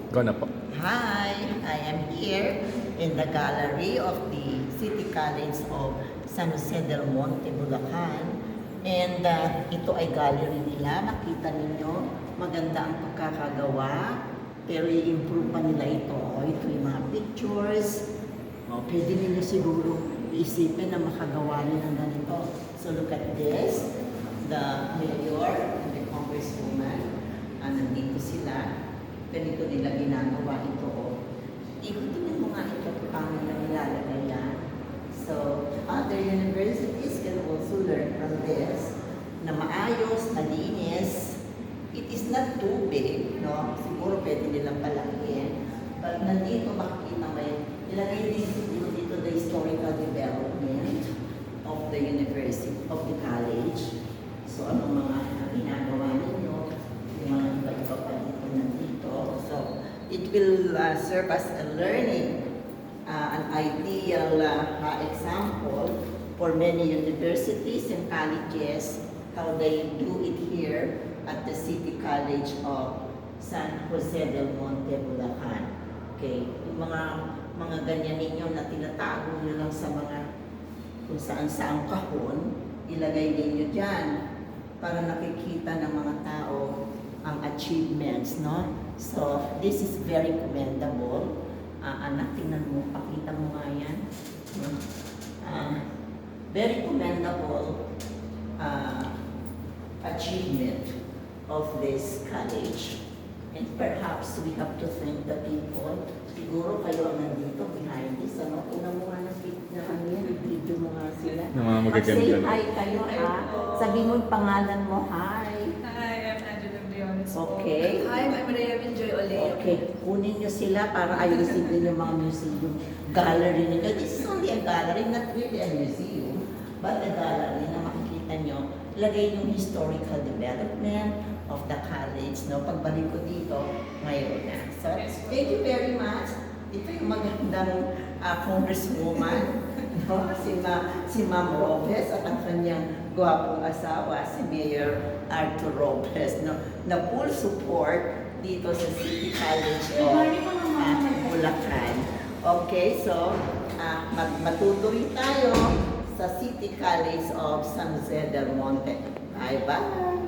Go na po. Hi, I am here in the gallery of the City College of San Jose del Monte, Bulacan. And ito ay gallery nila. Makita ninyo, maganda ang pagkakagawa. Pero i-improve pa nila ito. Ito yung mga pictures. Pwede ninyo siguro iisipin na makagawa rin ng ganito. So look at this. The mayor and the congresswoman. Nandito sila. Ganito nila ginagawa ito. Ikutin mo nga ito paano nila nilalagay yan. So, other universities can also learn from this na maayos, malinis. It is not too big, no? Siguro pwede nilang palakihin. But nandito makikita mo yun. Ilagay dito the historical development of the university, of the college. So, anong mga ginagawa ninyo? Yung mga iba-iba pa dito nandito. So, it will serve as a learning, an ideal example for many universities and colleges, how they do it here at the City College of San Jose del Monte, Bulacan. Okay, yung mga ganyan ninyo na tinatago nyo lang sa mga kung saan-saan kahon, ilagay ninyo dyan para nakikita ng mga tao ang achievements, no? So, this is very commendable. Anak, tingnan mo, pakita mo nga yan. Very commendable achievement of this college. And perhaps we have to thank the people. Siguro kayo ang nandito behind this. Ano, una mo nga video mo nga sila. Ng mga magaganda. Mag-say hi kayo, ha? Sabi mo yung pangalan mo, hi. Hi, I'm Angela Briones. Okay. Hi, I'm Maria Joy Oleo. Okay, kunin nyo sila para ayusin din yung mga museum gallery nila. This is only a gallery, not really a museum, but a gallery na makikita nyo. Lagay yung historical development of the college, no? Pagbalik ko dito, ngayon na. So, thank you very much. Ito yung magandang congresswoman, no? Si Ma'am Robes at ang kanyang gwapong asawa, si Mayor Arthur Robes, no? Na full support dito sa City College of Bulacan. Okay, so matutuloy tayo sa City College of San Jose del Monte. Bye-bye!